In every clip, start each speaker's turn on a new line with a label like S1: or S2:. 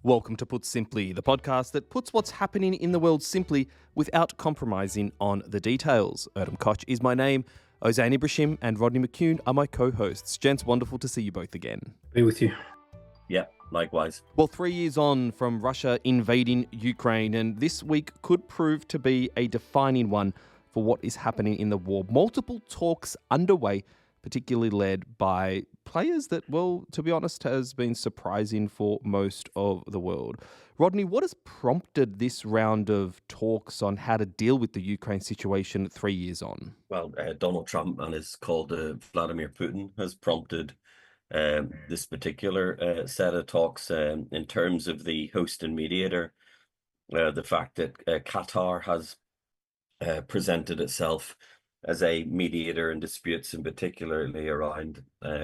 S1: Welcome to Put Simply, the podcast that puts what's happening in the world simply without compromising on the details. Erdem Koch is my name. Ozan Ibrisim and Rodney McCune are my co-hosts. Gents, wonderful to see you both again.
S2: Be with you.
S3: Yeah, likewise.
S1: Well, 3 years on from Russia invading Ukraine, and this week could prove to be a defining one for what is happening in the war. Multiple talks underway, particularly led by players that, well, to be honest, has been surprising for most of the world. Rodney, what has prompted this round of talks on how to deal with the Ukraine situation 3 years on?
S3: Well, Donald Trump and his call to Vladimir Putin has prompted this particular set of talks in terms of the host and mediator. The fact that Qatar has presented itself as a mediator in disputes, and particularly around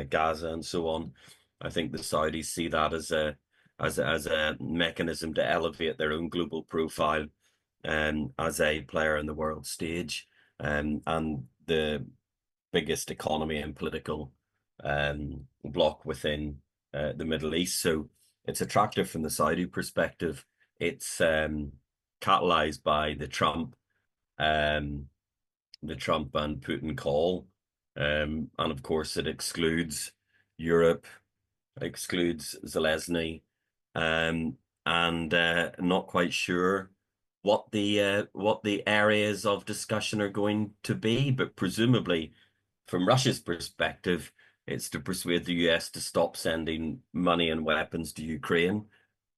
S3: Gaza and so on. I think the Saudis see that as a mechanism to elevate their own global profile as a player in the world stage, and the biggest economy and political bloc within the Middle East. So it's attractive from the Saudi perspective. It's catalyzed by the Trump and Putin call. And of course it excludes Europe, excludes Zelensky, and not quite sure what the areas of discussion are going to be, but presumably from Russia's perspective, it's to persuade the US to stop sending money and weapons to Ukraine.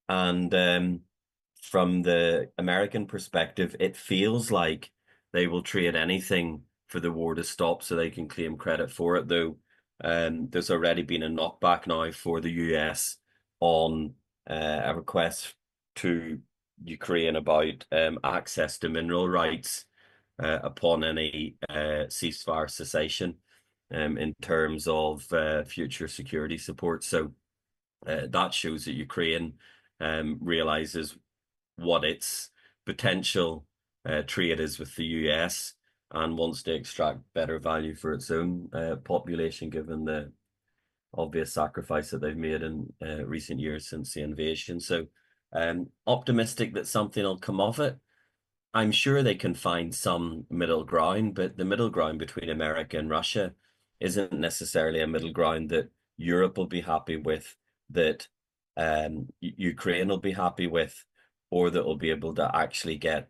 S3: And from the American perspective, it feels like they will trade anything for the war to stop so they can claim credit for it, though there's already been a knockback now for the US on a request to Ukraine about access to mineral rights upon any ceasefire cessation in terms of future security support. So that shows that Ukraine realizes what its potential trade is with the US and wants to extract better value for its own population, given the obvious sacrifice that they've made in recent years since the invasion. So optimistic that something will come of it. I'm sure they can find some middle ground, but the middle ground between America and Russia isn't necessarily a middle ground that Europe will be happy with, that Ukraine will be happy with, or that will be able to actually get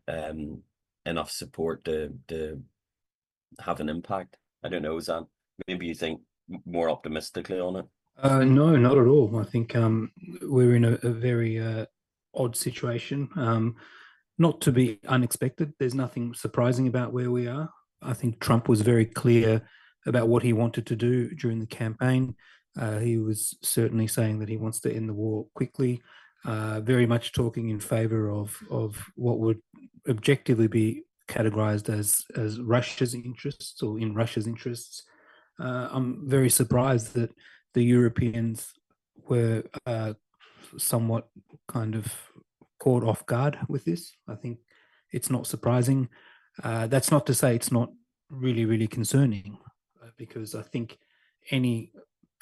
S3: enough support to have an impact. I don't know, Zan. Maybe you think more optimistically on it?
S2: No, not at all. I think we're in a very odd situation. Not to be unexpected. There's nothing surprising about where we are. I think Trump was very clear about what he wanted to do during the campaign. He was certainly saying that he wants to end the war quickly, very much talking in favor of what would objectively be categorized as Russia's interests, or in Russia's interests. I'm very surprised that the Europeans were somewhat kind of caught off guard with this. I think it's not surprising. That's not to say it's not really, really concerning, because I think any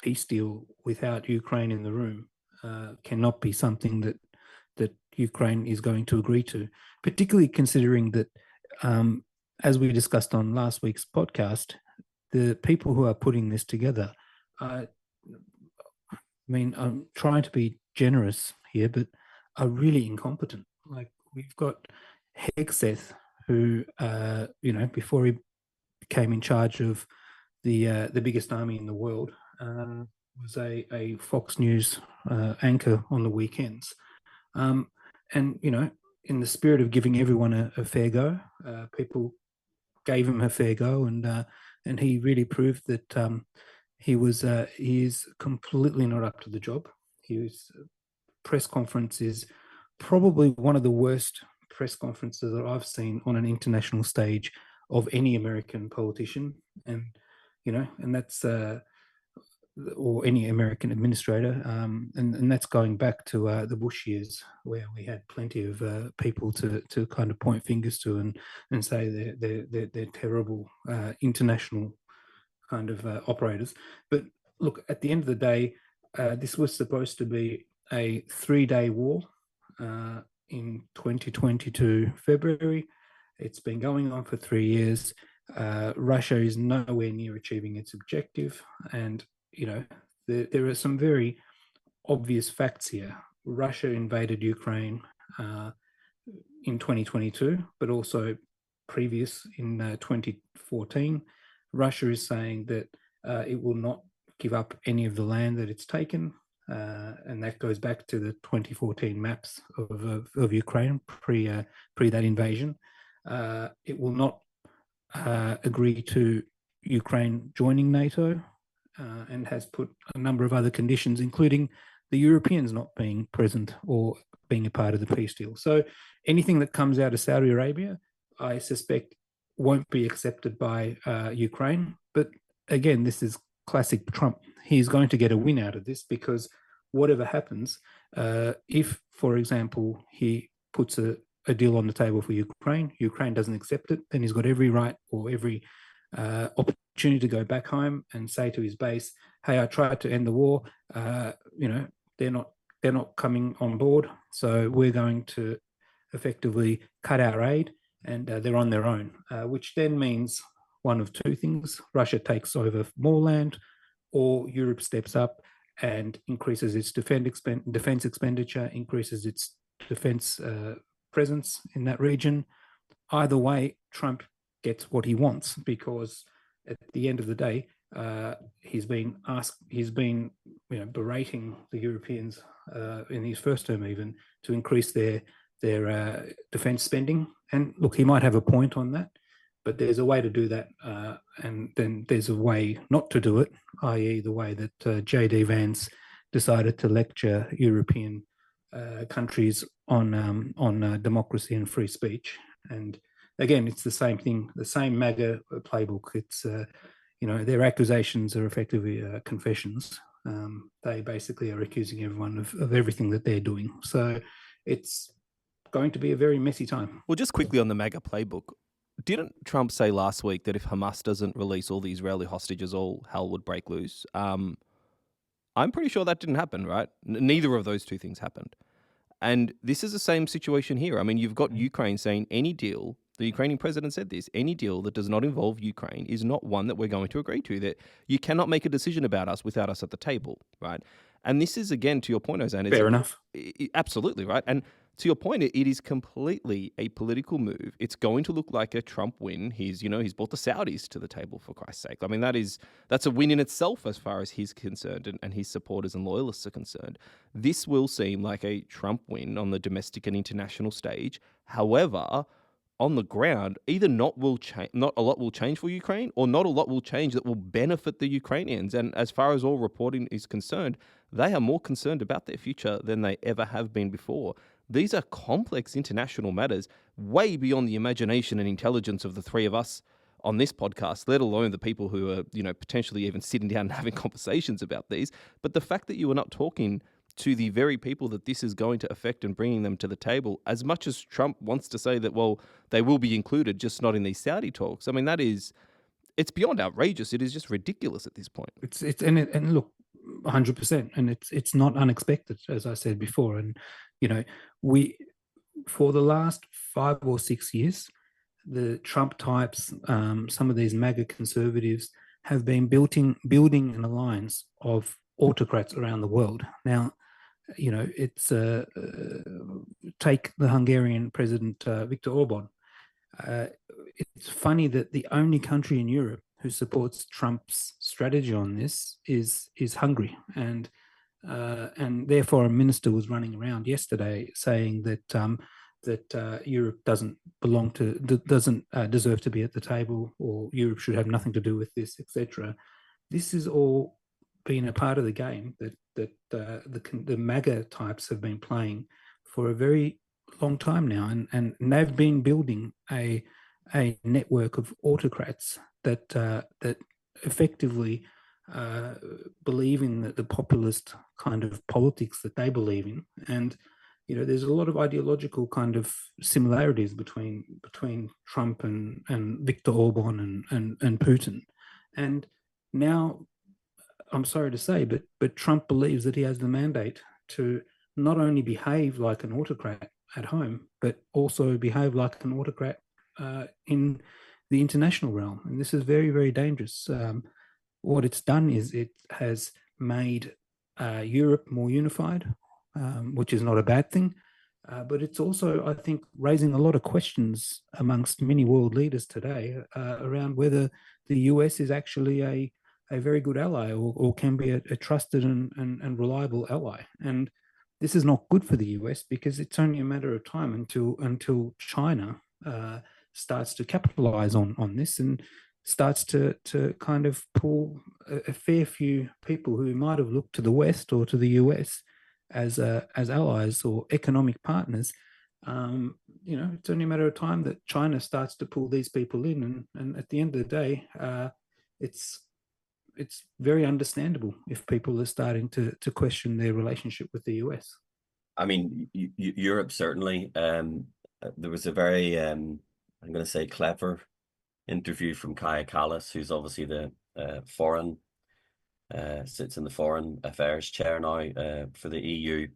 S2: peace deal without Ukraine in the room cannot be something that Ukraine is going to agree to, particularly considering that, as we discussed on last week's podcast, the people who are putting this together, I mean, I'm trying to be generous here, but are really incompetent. Like, we've got Hegseth, who, before he came in charge of the biggest army in the world, was a Fox News anchor on the weekends. And, in the spirit of giving everyone a fair go, people gave him a fair go, and he really proved that he is completely not up to the job. His press conference is probably one of the worst press conferences that I've seen on an international stage of any American politician, and that's or any American administrator, and that's going back to the Bush years, where we had plenty of people to kind of point fingers to and say they're terrible international kind of operators. But look, at the end of the day, this was supposed to be a 3-day war. in 2022 February. It's been going on for 3 years. Russia is nowhere near achieving its objective, and there are some very obvious facts here. Russia invaded Ukraine in 2022, but also previous in 2014. Russia is saying that it will not give up any of the land that it's taken, and that goes back to the 2014 maps of Ukraine pre that invasion. It will not agree to Ukraine joining NATO, and has put a number of other conditions, including the Europeans not being present or being a part of the peace deal. So anything that comes out of Saudi Arabia, I suspect, won't be accepted by Ukraine. But again, this is classic Trump. He's going to get a win out of this, because whatever happens, if, for example, he puts a deal on the table for Ukraine doesn't accept it, then he's got every right or every opportunity to go back home and say to his base, "Hey, I tried to end the war. They're not coming on board, so we're going to effectively cut our aid, and they're on their own," which then means one of two things: Russia takes over more land, or Europe steps up and increases its defense expenditure, increases its defense presence in that region. Either way, Trump gets what he wants, because at the end of the day, he's been berating the Europeans in his first term even to increase their defense spending. And look, he might have a point on that, but there's a way to do that, and then there's a way not to do it, i.e. the way that J.D. Vance decided to lecture European countries on democracy and free speech. And again, it's the same thing, the same MAGA playbook. It's their accusations are effectively confessions. They basically are accusing everyone of everything that they're doing. So it's going to be a very messy time.
S1: Well, just quickly on the MAGA playbook, didn't Trump say last week that if Hamas doesn't release all the Israeli hostages, all hell would break loose? I'm pretty sure that didn't happen, right? Neither of those two things happened. And this is the same situation here. I mean, you've got Ukraine saying any deal, the Ukrainian president said this, any deal that does not involve Ukraine is not one that we're going to agree to, that you cannot make a decision about us without us at the table, right? And this is, again, to your point, Ozan.
S2: Fair enough.
S1: Absolutely, right? And to your point, it is completely a political move. It's going to look like a Trump win. He's brought the Saudis to the table, for Christ's sake. I mean, that's a win in itself as far as he's concerned and his supporters and loyalists are concerned. This will seem like a Trump win on the domestic and international stage. However, on the ground, either not a lot will change for Ukraine, or not a lot will change that will benefit the Ukrainians. And as far as all reporting is concerned, they are more concerned about their future than they ever have been before. These are complex international matters, way beyond the imagination and intelligence of the three of us on this podcast, let alone the people who are, potentially even sitting down and having conversations about these. But the fact that you are not talking to the very people that this is going to affect and bringing them to the table, as much as Trump wants to say that, well, they will be included, just not in these Saudi talks. I mean, it's beyond outrageous. It is just ridiculous at this point.
S2: And look, 100%, and it's not unexpected, as I said before. And we, for the last 5 or 6 years, the Trump types, some of these MAGA conservatives, have been building an alliance of autocrats around the world. Now, it's take the Hungarian president Viktor Orban. It's funny that the only country in Europe who supports Trump's strategy on this is Hungary, and therefore a minister was running around yesterday saying that Europe doesn't deserve to be at the table, or Europe should have nothing to do with this, etc. This is all been a part of the game that the MAGA types have been playing for a very long time now, and they've been building a network of autocrats that effectively believe in the populist kind of politics that they believe in. And there's a lot of ideological kind of similarities between Trump and Viktor Orban and Putin. And now, I'm sorry to say, but Trump believes that he has the mandate to not only behave like an autocrat at home, but also behave like an autocrat in the international realm. And this is very, very dangerous. What it's done is it has made Europe more unified, which is not a bad thing. But it's also, I think, raising a lot of questions amongst many world leaders today around whether the US is actually a very good ally or can be a trusted and reliable ally. And this is not good for the US because it's only a matter of time until China starts to capitalize on this and starts to kind of pull a fair few people who might have looked to the West or to the US as allies or economic partners. It's only a matter of time that China starts to pull these people in, and at the end of the day, it's very understandable if people are starting to question their relationship with the US.
S3: I mean, Europe certainly. There was a very, I'm going to say, clever interview from Kaya Kallas, who's obviously the foreign sits in the foreign affairs chair now for the EU,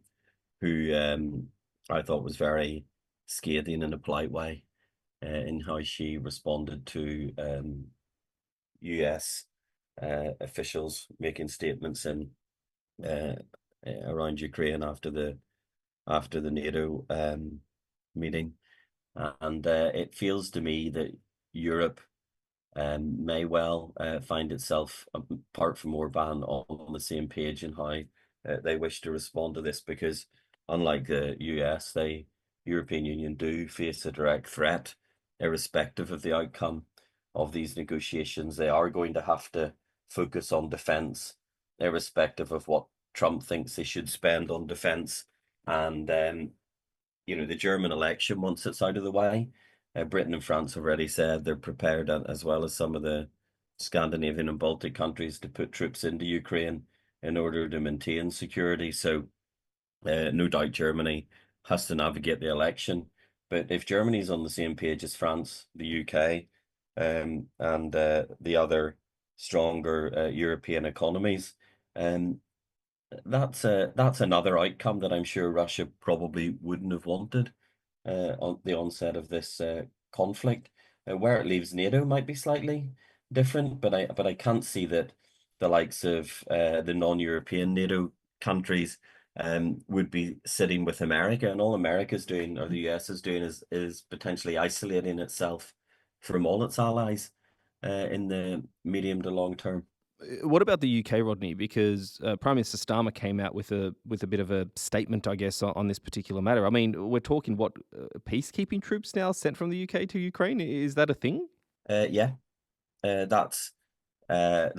S3: who I thought was very scathing in a polite way in how she responded to US officials making statements in around Ukraine after the NATO meeting, and it feels to me that Europe may well find itself, apart from Orban, on the same page in how they wish to respond to this, because unlike the US, the European Union do face a direct threat, irrespective of the outcome of these negotiations. They are going to have to focus on defence, irrespective of what Trump thinks they should spend on defence. And the German election, once it's out of the way, Britain and France already said they're prepared, as well as some of the Scandinavian and Baltic countries, to put troops into Ukraine in order to maintain security. So no doubt Germany has to navigate the election. But if Germany's on the same page as France, the UK, and the other stronger European economies, that's another outcome that I'm sure Russia probably wouldn't have wanted on the onset of this conflict. Where it leaves NATO might be slightly different, but I can't see that the likes of the non-European NATO countries would be sitting with America, and all America's doing, or the US is doing, is potentially isolating itself from all its allies in the medium to long term.
S1: What about the UK, Rodney? Because Prime Minister Starmer came out with a bit of a statement, I guess, on this particular matter. I mean, we're talking peacekeeping troops now sent from the UK to Ukraine. Is that a thing?
S3: Yeah, that's on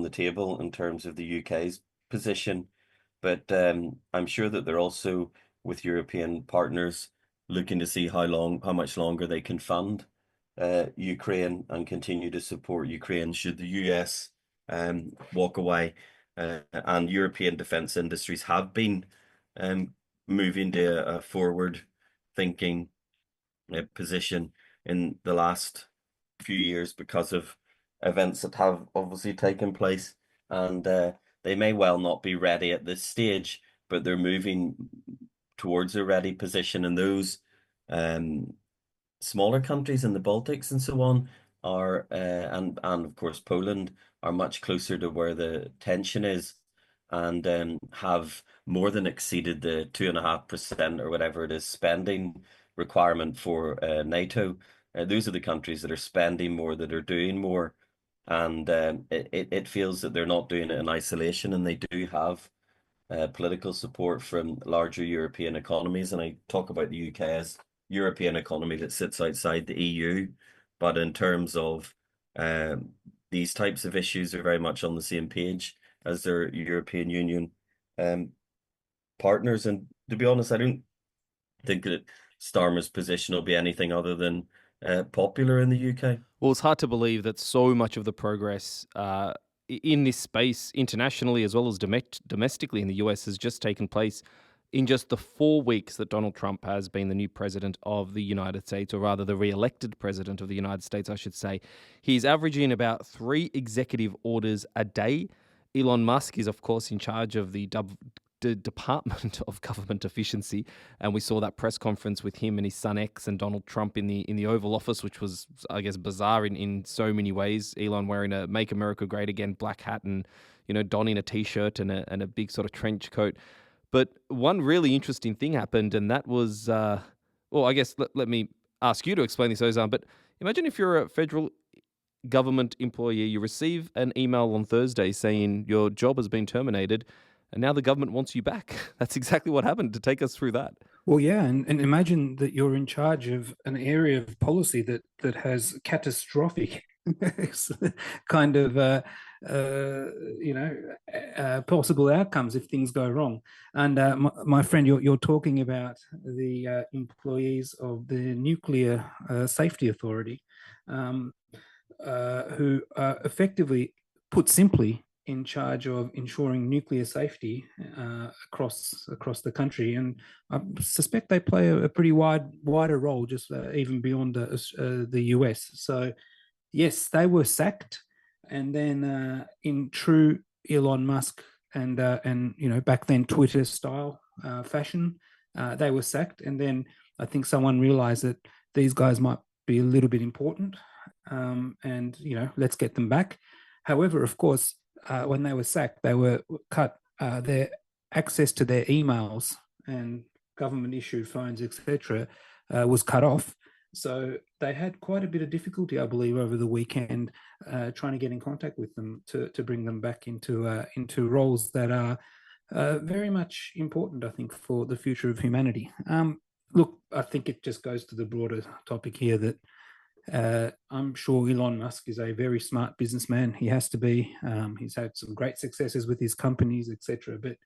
S3: the table in terms of the UK's position, but I'm sure that they're also, with European partners, looking to see how much longer they can fund Ukraine and continue to support Ukraine should the US walk away. And European defense industries have been moving to a forward-thinking position in the last few years because of events that have obviously taken place, and they may well not be ready at this stage, but they're moving towards a ready position, and those smaller countries in the Baltics and so on are and of course Poland are much closer to where the tension is, and have more than exceeded the 2.5% or whatever it is spending requirement for NATO. Those are the countries that are spending more, that are doing more, and it feels that they're not doing it in isolation, and they do have political support from larger European economies. And I talk about the UK as European economy that sits outside the EU, but in terms of these types of issues, are very much on the same page as their European Union partners. And to be honest, I don't think that Starmer's position will be anything other than popular in the UK.
S1: Well, it's hard to believe that so much of the progress in this space internationally as well as domestically in the US has just taken place in just the 4 weeks that Donald Trump has been the new president of the United States, or rather the re-elected president of the United States, I should say. He's averaging about 3 executive orders a day. Elon Musk is, of course, in charge of the the Department of Government Efficiency, and we saw that press conference with him and his son X and Donald Trump in the Oval Office, which was, I guess, bizarre in so many ways. Elon wearing a "Make America Great Again" black hat and donning a t-shirt and a big sort of trench coat. But one really interesting thing happened, and that was, I guess let me ask you to explain this, Ozan. But imagine if you're a federal government employee, you receive an email on Thursday saying your job has been terminated, and now the government wants you back. That's exactly what happened. To take us through that.
S2: Well, yeah, and imagine that you're in charge of an area of policy that has catastrophic kind of possible outcomes if things go wrong. And my friend, you're talking about the employees of the Nuclear Safety Authority, who are effectively, put simply, in charge of ensuring nuclear safety across the country, and I suspect they play a pretty wider role, just even beyond the US. So, yes, they were sacked, and then in true Elon Musk and back then Twitter style fashion, they were sacked, and then I think someone realized that these guys might be a little bit important, and let's get them back. However, of course, when they were sacked, they were cut their access to their emails and government issued phones, etc., was cut off. So they had quite a bit of difficulty, I believe, over the weekend trying to get in contact with them to bring them back into roles that are very much important, I think, for the future of humanity. Look, I think it just goes to the broader topic here that I'm sure Elon Musk is a very smart businessman. He has to be. He's had some great successes with his companies, etc. But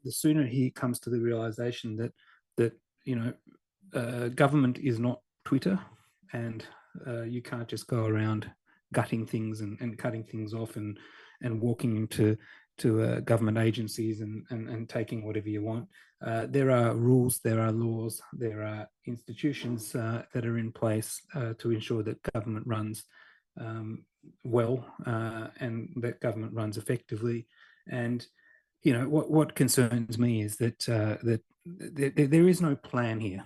S2: the sooner he comes to the realization that government is not Twitter, and you can't just go around gutting things and cutting things off and walking into government agencies and taking whatever you want. There are rules, there are laws, there are institutions that are in place to ensure that government runs well and that government runs effectively. And what concerns me is that there is no plan here.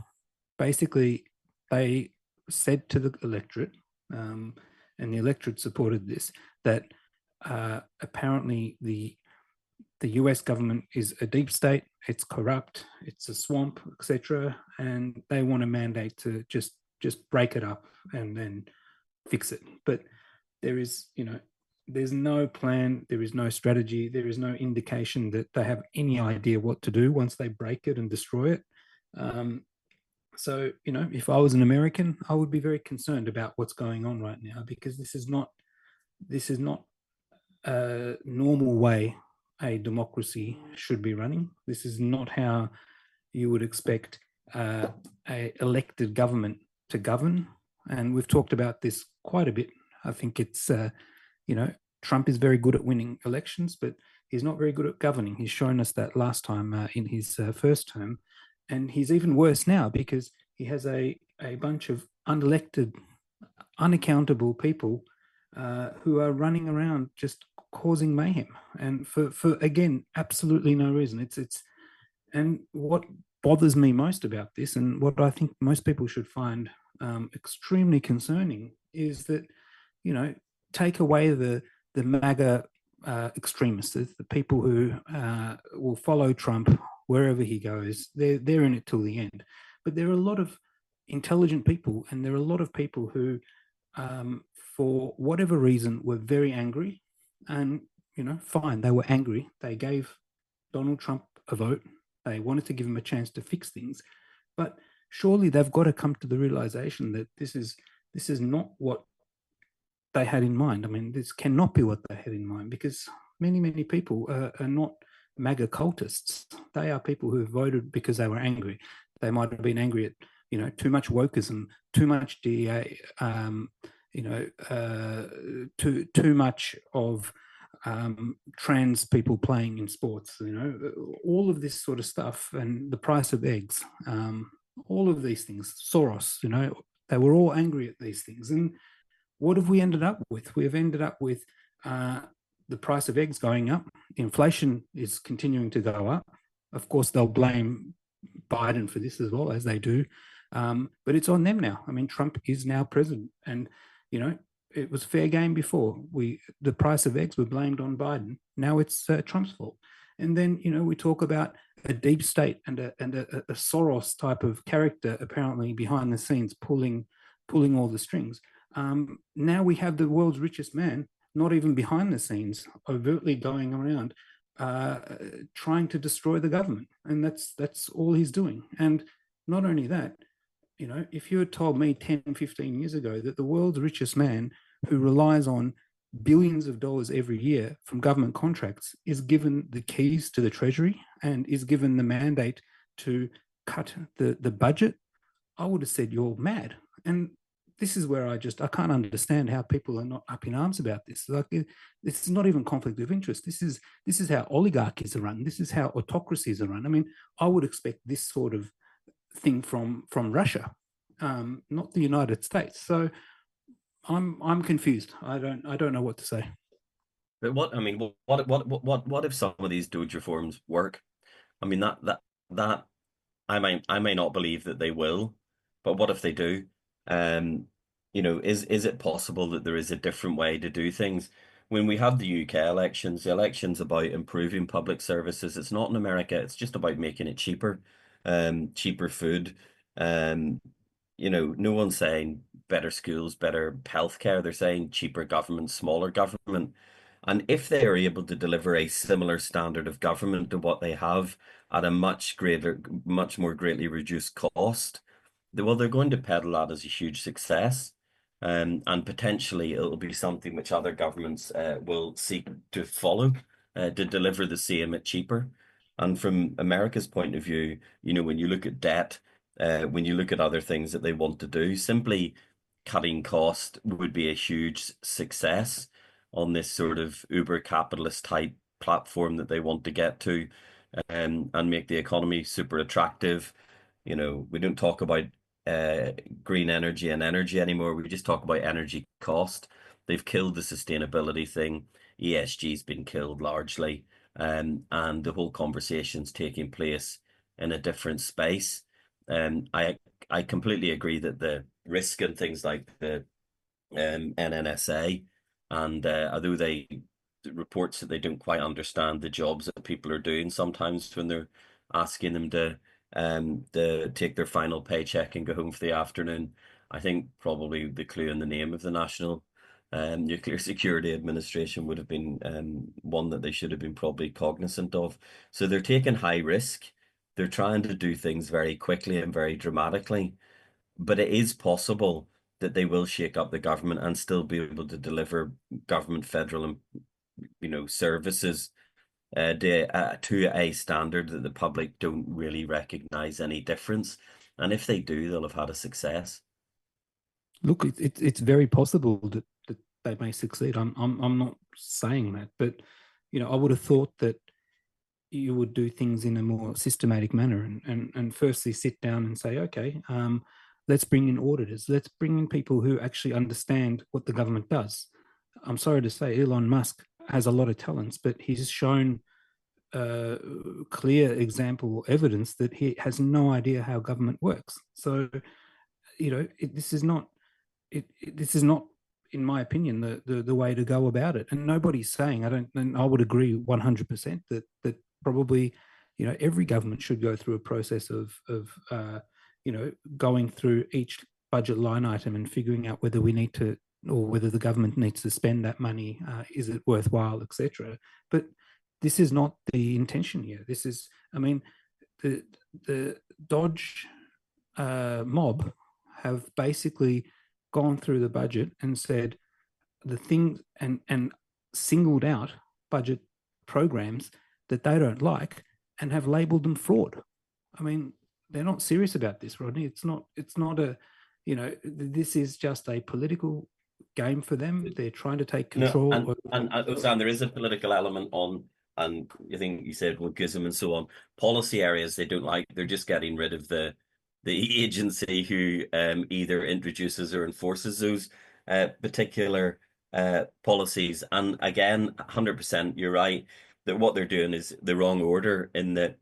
S2: Basically, they said to the electorate, and the electorate supported this, that apparently the US government is a deep state, it's corrupt, it's a swamp, etc., and they want a mandate to just break it up and then fix it. But there's no plan, there is no strategy, there is no indication that they have any idea what to do once they break it and destroy it. So, if I was an American, I would be very concerned about what's going on right now, because this is not a normal way a democracy should be running. This is not how you would expect a elected government to govern. And we've talked about this quite a bit. I think it's, Trump is very good at winning elections, but he's not very good at governing. He's shown us that last time in his first term. And he's even worse now because he has a bunch of unelected, unaccountable people who are running around just causing mayhem, and for again, absolutely no reason. And what bothers me most about this, and what I think most people should find extremely concerning, is that take away the MAGA extremists, the people who will follow Trump wherever he goes. They're in it till the end. But there are a lot of intelligent people, and there are a lot of people who, for whatever reason, were very angry. And, fine, they were angry. They gave Donald Trump a vote. They wanted to give him a chance to fix things. But surely they've got to come to the realization that this is not what they had in mind. I mean, this cannot be what they had in mind, because many, many people are not MAGA cultists. They are people who voted because they were angry. They might have been angry at, too much wokeism, too much DEA, too much of trans people playing in sports, all of this sort of stuff, and the price of eggs, all of these things, Soros, they were all angry at these things. And what have we ended up with? We have ended up with the price of eggs going up, inflation is continuing to go up. Of course, they'll blame Biden for this as well, as they do. But it's on them now. I mean, Trump is now president, and it was fair game before. The price of eggs were blamed on Biden. Now it's Trump's fault. And then we talk about a deep state and a Soros type of character apparently behind the scenes pulling all the strings. Now we have the world's richest man, not even behind the scenes, overtly going around trying to destroy the government, and that's all he's doing. And not only that, if you had told me 10, 15 years ago that the world's richest man, who relies on billions of dollars every year from government contracts, is given the keys to the treasury and is given the mandate to cut the budget, I would have said you're mad. And this is where I can't understand how people are not up in arms about this. Like, it's not even conflict of interest. This is how oligarchies are run. This is how autocracies are run. I mean, I would expect this sort of thing from Russia, not the United States. So I'm confused. I don't know what to say.
S3: But what if some of these Doge reforms work? I mean, that I may not believe that they will, but what if they do? Is it possible that there is a different way to do things? When we have the UK elections, the election's about improving public services. It's not in America. It's just about making it cheaper, cheaper food. No one's saying better schools, better healthcare. They're saying cheaper government, smaller government. And if they are able to deliver a similar standard of government to what they have at a much more greatly reduced cost, they're going to peddle that as a huge success. And potentially it'll be something which other governments will seek to follow to deliver the same at cheaper. And from America's point of view, when you look at debt, when you look at other things that they want to do, simply cutting cost would be a huge success on this sort of uber capitalist type platform that they want to get to, and make the economy super attractive. We don't talk about green energy and energy anymore. We just talk about energy cost. They've killed the sustainability thing. ESG's been killed largely, and the whole conversation's taking place in a different space. I completely agree that the risk and things like the NNSA, and although the reports that they don't quite understand the jobs that people are doing sometimes when they're asking them to take their final paycheck and go home for the afternoon. I think probably the clue in the name of the National Nuclear Security Administration would have been one that they should have been probably cognizant of. So they're taking high risk. They're trying to do things very quickly and very dramatically, but it is possible that they will shake up the government and still be able to deliver government, federal, and services to a standard that the public don't really recognize any difference. And if they do, they'll have had a success.
S2: Look, it's very possible that they may succeed. I'm not saying that, but I would have thought that you would do things in a more systematic manner and firstly sit down and say, okay, let's bring in auditors. Let's bring in people who actually understand what the government does. I'm sorry to say, Elon Musk has a lot of talents, but he's shown clear example evidence that he has no idea how government works. So, this is not, in my opinion, the way to go about it. And nobody's saying, I would agree 100% that probably, every government should go through a process of going through each budget line item and figuring out whether we need to, or whether the government needs to spend that money, is it worthwhile, etc. But this is not the intention here. This is, the Dodge mob have basically gone through the budget and said the things and singled out budget programs that they don't like and have labeled them fraud. They're not serious about this, Rodney. It's not a, this is just a political game for them. They're trying to take control.
S3: No, and Ozan, there is a political element on, and I think you said wokeism and so on. Policy areas they don't like. They're just getting rid of the agency who either introduces or enforces those particular policies. And again, 100%, you're right that what they're doing is the wrong order, in that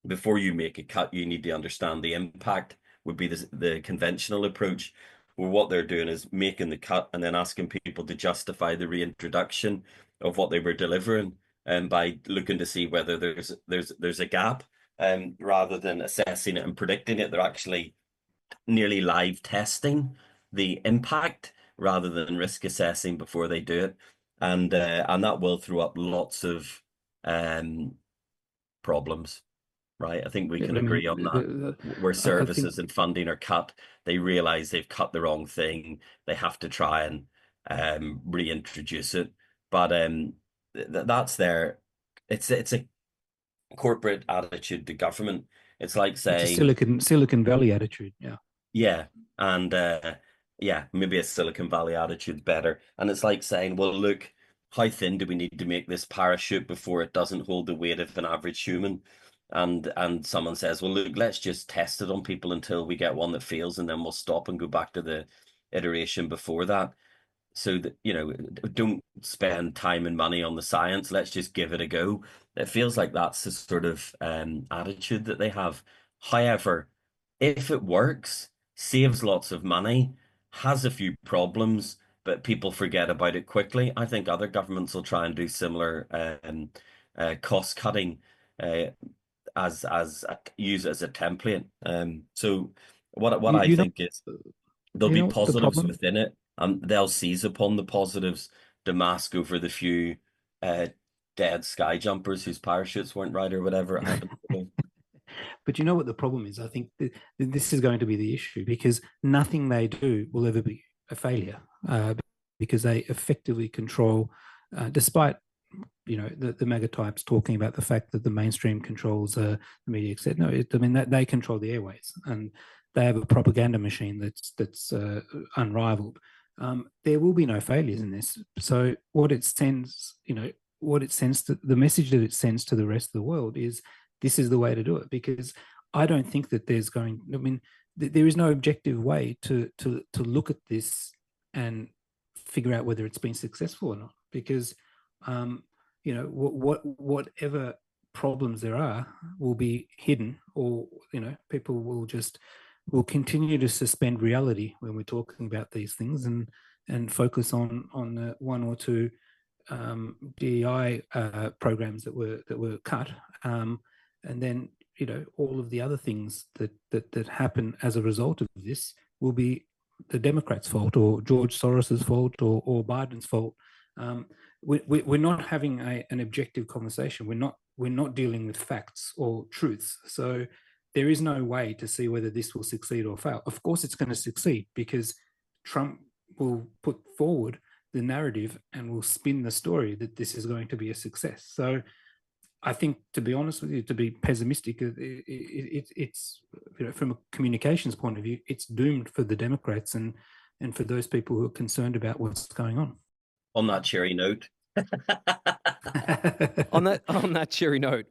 S3: before you make a cut, you need to understand the impact, would be the conventional approach. Well, what they're doing is making the cut and then asking people to justify the reintroduction of what they were delivering, and by looking to see whether there's a gap, rather than assessing it and predicting it. They're actually nearly live testing the impact rather than risk assessing before they do it, and that will throw up lots of problems. Right, I think we
S2: Yeah,
S3: can
S2: but I
S3: agree
S2: mean,
S3: on that. Where
S2: I think
S3: services and funding are cut, they realize they've cut the wrong thing. They have to try and reintroduce it. But that's their, it's a corporate attitude to government. It's like
S2: it's a
S3: saying,
S2: Silicon Valley attitude. Yeah.
S3: yeah, and yeah, maybe a Silicon Valley attitude's better. And it's like saying, well, look, how thin do we need to make this parachute before it doesn't hold the weight of an average human? And someone says, well, look, let's just test it on people until we get one that fails, and then we'll stop and go back to the iteration before that. So that, don't spend time and money on the science. Let's just give it a go. It feels like that's the sort of attitude that they have. However, if it works, saves lots of money, has a few problems, but people forget about it quickly, I think other governments will try and do similar cost cutting, use it as a template. So what
S2: You,
S3: I
S2: you know,
S3: think is there'll
S2: you
S3: be
S2: know what the
S3: positives
S2: problem.
S3: within it, and they'll seize upon the positives to mask over the few dead sky jumpers whose parachutes weren't right or whatever it happened to be.
S2: But you know what the problem is? I think this is going to be the issue, because nothing they do will ever be a failure, because they effectively control, despite the mega types talking about the fact that the mainstream controls the media, etc. No, I mean that they control the airways, and they have a propaganda machine that's unrivaled. There will be no failures in this. So what it sends, the message that it sends to the rest of the world is, this is the way to do it. Because I don't think that there is no objective way to look at this and figure out whether it's been successful or not. Because whatever problems there are will be hidden, or people will continue to suspend reality when we're talking about these things, and focus on the one or two DEI programs that were cut, and then all of the other things that happen as a result of this will be the Democrats' fault, or George Soros's fault, or Biden's fault. We're not having an objective conversation. We're not dealing with facts or truths. So there is no way to see whether this will succeed or fail. Of course, it's going to succeed, because Trump will put forward the narrative and will spin the story that this is going to be a success. So I think, to be honest with you, to be pessimistic, it's from a communications point of view, it's doomed for the Democrats and for those people who are concerned about what's going on.
S3: On that cheery note.
S1: on that cheery note,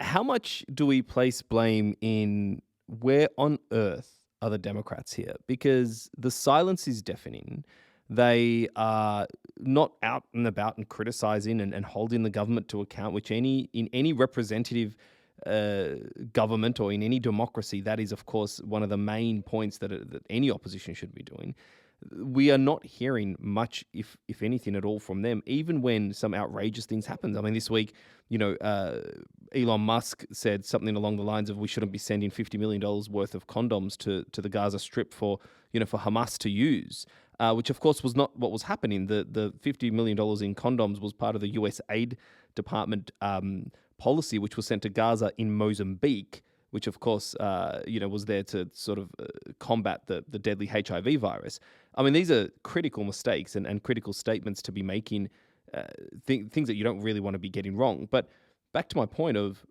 S1: how much do we place blame in where on earth are the Democrats here? Because the silence is deafening. They are not out and about and criticizing and holding the government to account, which in any representative government or in any democracy, that is, of course, one of the main points that any opposition should be doing. We are not hearing much, if anything at all, from them, even when some outrageous things happen. I mean, this week, Elon Musk said something along the lines of, we shouldn't be sending $50 million worth of condoms to the Gaza Strip for Hamas to use, which of course was not what was happening. The $50 million in condoms was part of the US Aid Department policy, which was sent to Gaza in Mozambique, which of course, was there to sort of combat the deadly HIV virus. I mean, these are critical mistakes and critical statements to be making, things that you don't really want to be getting wrong. But back to my point of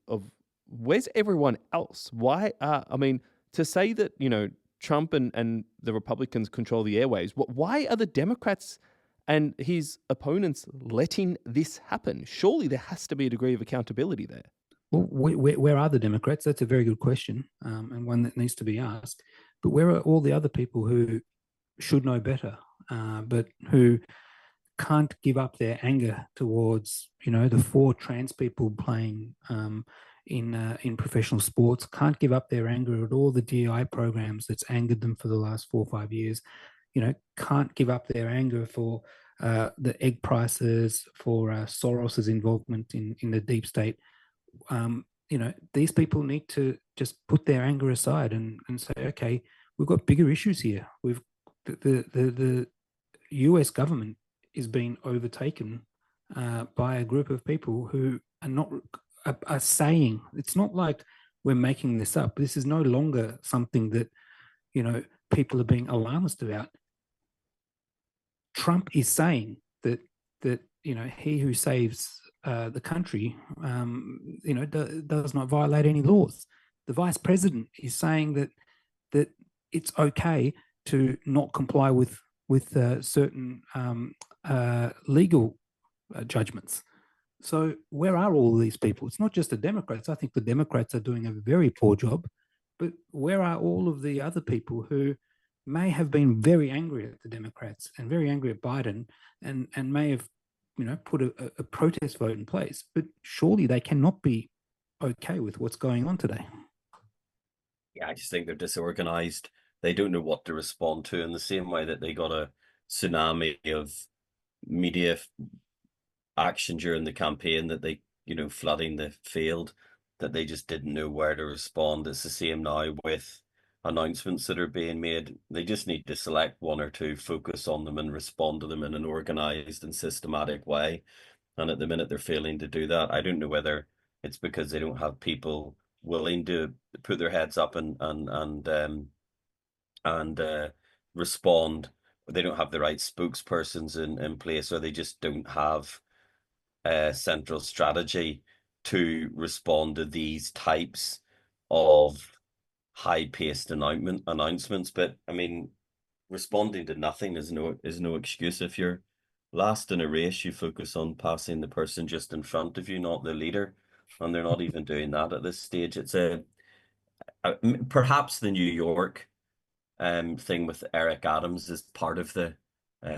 S1: where's everyone else? Why? To say that, Trump and the Republicans control the airwaves, why are the Democrats and his opponents letting this happen? Surely there has to be a degree of accountability there.
S2: Well, where are the Democrats? That's a very good question, and one that needs to be asked. But where are all the other people who should know better? but who can't give up their anger towards, the 4 trans people playing in professional sports, can't give up their anger at all the DEI programs that's angered them for the last 4 or 5 years, can't give up their anger for the egg prices, for Soros's involvement in the deep state. These people need to just put their anger aside and say, okay, we've got bigger issues here. We've the US government is being overtaken by a group of people who are saying, it's not like we're making this up. This is no longer something that, people are being alarmist about. Trump is saying that he who saves the country, does not violate any laws. The vice president is saying that it's okay to not comply with certain legal judgments. So where are all these people? It's not just the Democrats. I think the Democrats are doing a very poor job, but where are all of the other people who may have been very angry at the Democrats and very angry at Biden and may have, put a protest vote in place, but surely they cannot be okay with what's going on today.
S3: Yeah, I just think they're disorganized. They don't know what to respond to, in the same way that they got a tsunami of media action during the campaign, that they, flooding the field, that they just didn't know where to respond. It's the same now with announcements that are being made. They just need to select 1 or 2, focus on them, and respond to them in an organized and systematic way. And at the minute, they're failing to do that. I don't know whether it's because they don't have people willing to put their heads up and respond. They don't have the right spokespersons in place, or they just don't have a central strategy to respond to these types of high-paced announcements. But I mean, responding to nothing is no excuse. If you're last in a race, you focus on passing the person just in front of you, not the leader, and they're not even doing that at this stage. It's perhaps the New York thing with Eric Adams is part of the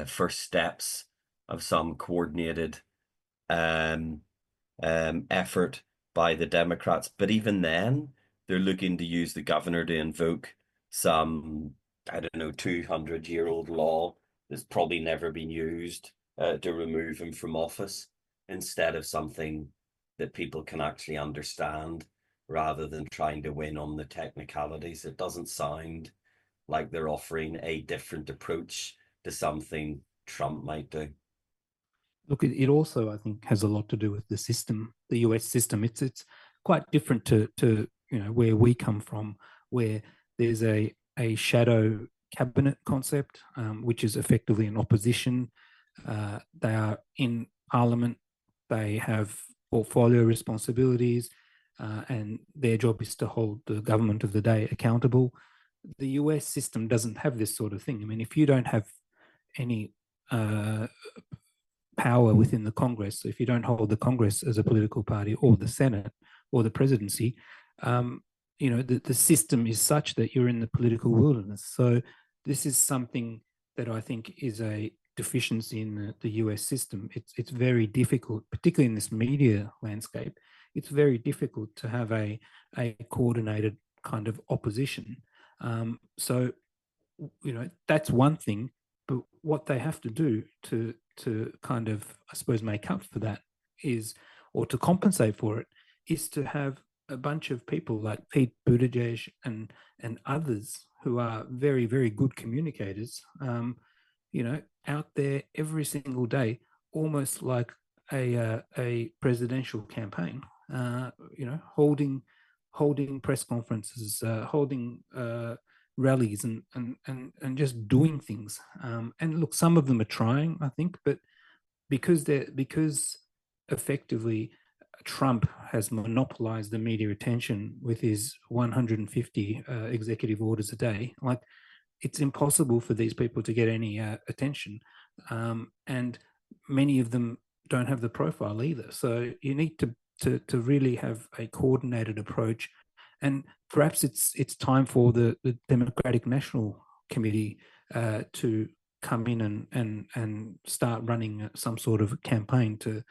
S3: first steps of some coordinated effort by the Democrats. But even then, they're looking to use the governor to invoke some, I don't know, 200-year-old law that's probably never been used to remove him from office, instead of something that people can actually understand, rather than trying to win on the technicalities. It doesn't sound like they're offering a different approach to something Trump might do.
S2: Look, it also, I think, has a lot to do with the system, the US system. It's quite different to where we come from, where there's a shadow cabinet concept, which is effectively an opposition. They are in Parliament. They have portfolio responsibilities, and their job is to hold the government of the day accountable. The US system doesn't have this sort of thing. I mean, if you don't have any power within the Congress, so if you don't hold the Congress as a political party, or the Senate, or the presidency, the system is such that you're in the political wilderness. So this is something that I think is a deficiency in the US system. It's very difficult, particularly in this media landscape. It's very difficult to have a coordinated kind of opposition. So that's one thing. But what they have to do to kind of, I suppose, make up for that is, or to compensate for it, is to have a bunch of people like Pete Buttigieg and others who are very, very good communicators, out there every single day, almost like a presidential campaign, holding press conferences, holding rallies, and just doing things. And look, some of them are trying, I think, but because effectively Trump has monopolized the media attention with his 150 executive orders a day, like, it's impossible for these people to get any attention. And many of them don't have the profile either. So you need to really have a coordinated approach. And perhaps it's time for the Democratic National Committee to come in and start running some sort of campaign to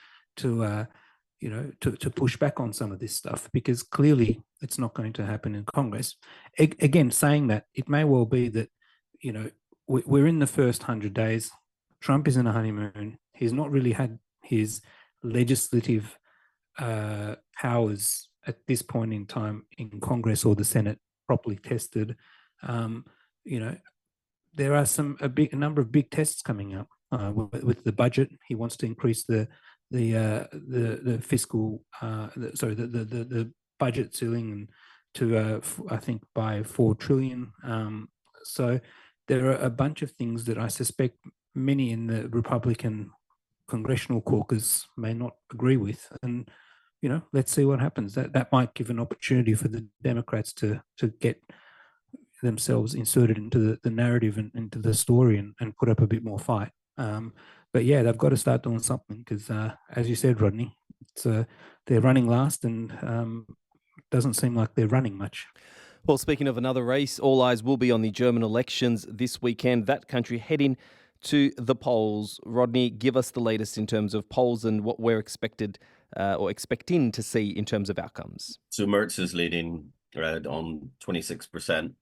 S2: push back on some of this stuff, because clearly it's not going to happen in Congress. Again, saying that, it may well be that, we're in the first 100 days. Trump is in a honeymoon. He's not really had his legislative powers at this point in time in Congress or the Senate properly tested. There are a number of big tests coming up with the budget. He wants to increase the fiscal, the budget ceiling to I think by $4 trillion. So there are a bunch of things that I suspect many in the Republican congressional caucus may not agree with, and let's see what happens. That might give an opportunity for the Democrats to get themselves inserted into the narrative and into the story and put up a bit more fight. But yeah, they've got to start doing something, because as you said, Rodney, they're running last, and doesn't seem like they're running much.
S1: Well, speaking of another race, all eyes will be on the German elections this weekend. That country heading to the polls. Rodney, give us the latest in terms of polls and what we're expecting to see in terms of outcomes.
S3: So Merz is leading on 26%.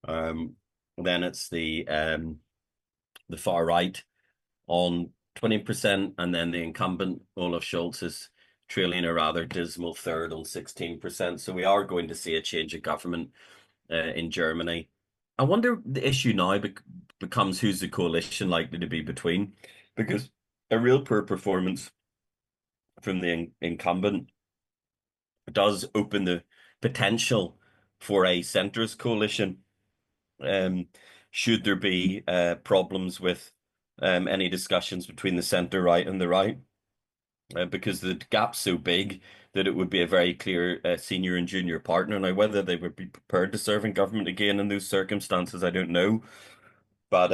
S3: Then it's the far right on 20%, and then the incumbent Olaf Scholz is trailing a rather dismal third on 16%. So we are going to see a change of government in Germany. I wonder, the issue now becomes who's the coalition likely to be between, because a real poor performance from the incumbent does open the potential for a centrist coalition. Should there be problems with any discussions between the centre right and the right, because the gap's so big that it would be a very clear senior and junior partner. Now, whether they would be prepared to serve in government again in those circumstances, I don't know. But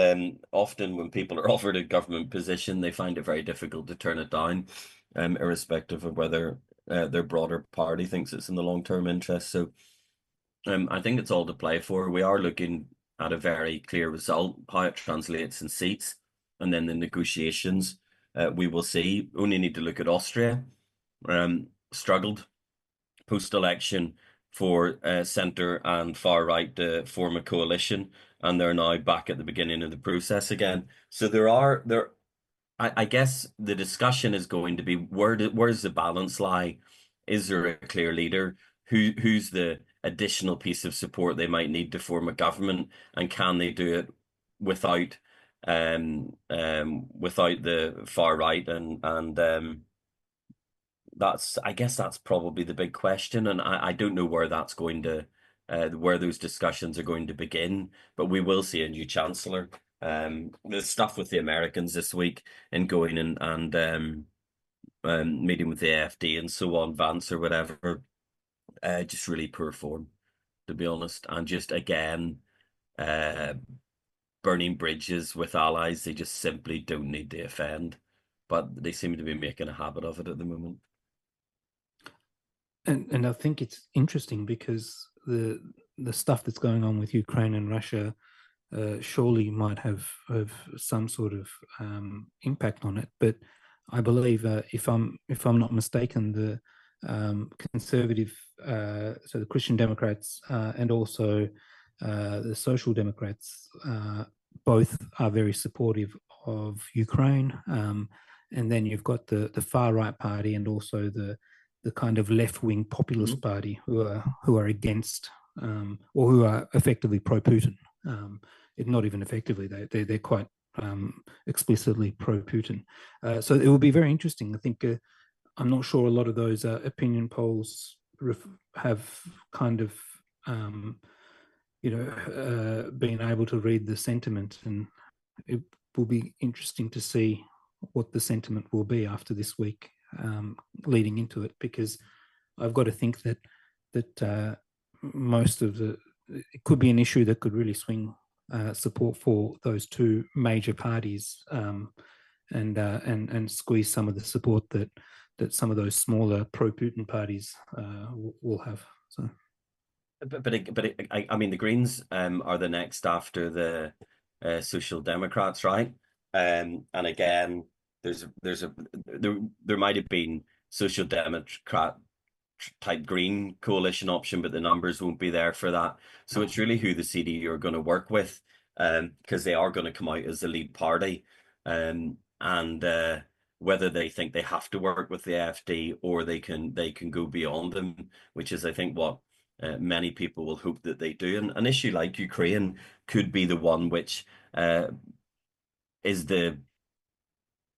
S3: often when people are offered a government position, they find it very difficult to turn it down, irrespective of whether their broader party thinks it's in the long-term interest. So I think it's all to play for. We are looking at a very clear result. How it translates in seats and then the negotiations, we will see. Only need to look at Austria. Struggled post-election for centre and far right to form a coalition, and they're now back at the beginning of the process again. So I guess the discussion is going to be, where's the balance lie? Is there a clear leader? Who's the additional piece of support they might need to form a government, and can they do it without the far right? And I guess that's probably the big question, and I don't know where that's going to where those discussions are going to begin, but we will see a new chancellor. The stuff with the Americans this week and going and meeting with the AfD and so on, Vance or whatever, just really poor form, to be honest, and just again burning bridges with allies they just simply don't need to offend, but they seem to be making a habit of it at the moment.
S2: And I think it's interesting because the stuff that's going on with Ukraine and Russia surely might have some sort of impact on it. But I believe, if I'm not mistaken, the conservative, so the Christian Democrats and also the Social Democrats, both are very supportive of Ukraine. And then you've got the far right party and also the kind of left-wing populist party who are against or who are effectively pro-Putin. Not even effectively, they're quite explicitly pro-Putin. So it will be very interesting. I think I'm not sure a lot of those opinion polls have kind of been able to read the sentiment, and it will be interesting to see what the sentiment will be after this week, leading into it, because I've got to think that most of it could be an issue that could really swing support for those two major parties, and squeeze some of the support that some of those smaller pro-Putin parties will have. So,
S3: but I mean, the Greens are the next after the Social Democrats, right? And again, there might have been Social Democrat type Green coalition option, but the numbers won't be there for that. So it's really who the CDU are going to work with, because they are going to come out as the lead party, and whether they think they have to work with the AfD or they can go beyond them, which is, I think, what many people will hope that they do. And an issue like Ukraine could be the one which is the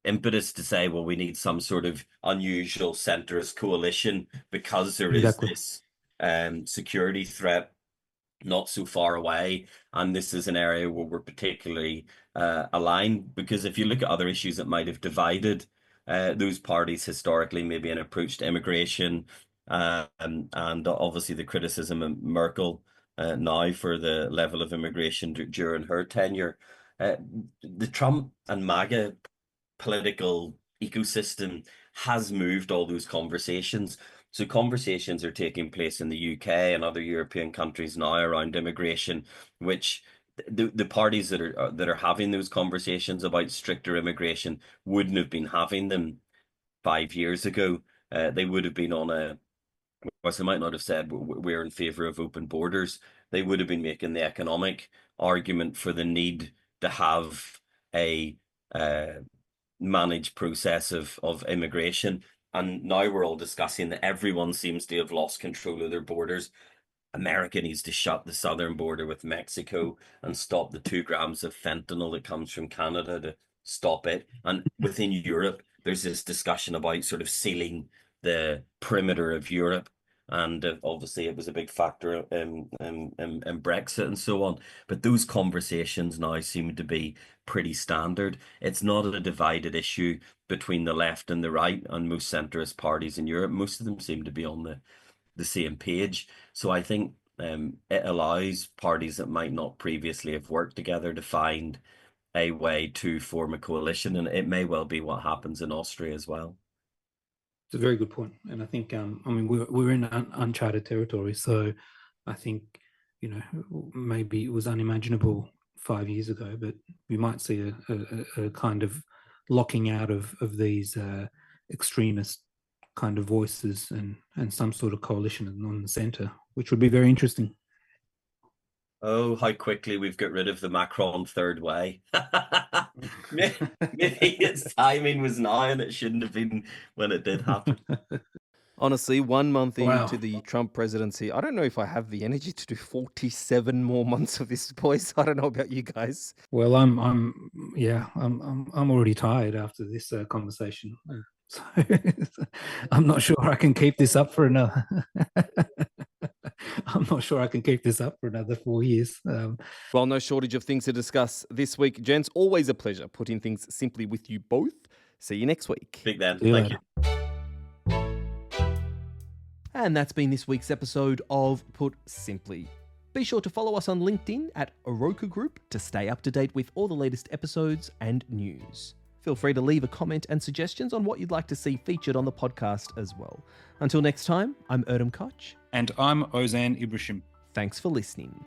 S3: impetus to say, well, we need some sort of unusual centrist coalition because there is this security threat not so far away, and this is an area where we're particularly aligned. Because if you look at other issues that might have divided those parties historically, maybe an approach to immigration, and obviously the criticism of Merkel now for the level of immigration during her tenure, the Trump and MAGA political ecosystem has moved all those conversations. So conversations are taking place in the UK and other European countries now around immigration, which the parties that are having those conversations about stricter immigration wouldn't have been having them 5 years ago. They would have been on a, whilst they might not have said we're in favor of open borders, they would have been making the economic argument for the need to have a managed process of immigration. And now we're all discussing that everyone seems to have lost control of their borders. America needs to shut the southern border with Mexico and stop the 2 grams of fentanyl that comes from Canada, to stop it. And within Europe, there's this discussion about sort of sealing the perimeter of Europe. And obviously it was a big factor in Brexit and so on. But those conversations now seem to be pretty standard. It's not a divided issue between the left and the right and most centrist parties in Europe. Most of them seem to be on the same page. So I think it allows parties that might not previously have worked together to find a way to form a coalition. And it may well be what happens in Austria as well.
S2: It's a very good point. And I think, I mean, we're in uncharted territory. So I think, maybe it was unimaginable 5 years ago, but we might see a kind of locking out of these extremist kind of voices and some sort of coalition on the centre, which would be very interesting.
S3: Oh, how quickly we've got rid of the Macron third way. Maybe its timing was now and it shouldn't have been when it did happen.
S1: Honestly, 1 month into the Trump presidency, I don't know if I have the energy to do 47 more months of this, boys. I don't know about you guys.
S2: Well, I'm already tired after this conversation. So I'm not sure I can keep this up for another. I'm not sure I can keep this up for another 4 years.
S1: Well, no shortage of things to discuss this week, gents. Always a pleasure putting things simply with you both. See you next week.
S3: Big then.
S2: Thank
S3: you.
S1: And that's been this week's episode of Put Simply. Be sure to follow us on LinkedIn at Oroku Group to stay up to date with all the latest episodes and news. Feel free to leave a comment and suggestions on what you'd like to see featured on the podcast as well. Until next time, I'm Erdem Koch.
S4: And I'm Ozan Ibrisim.
S1: Thanks for listening.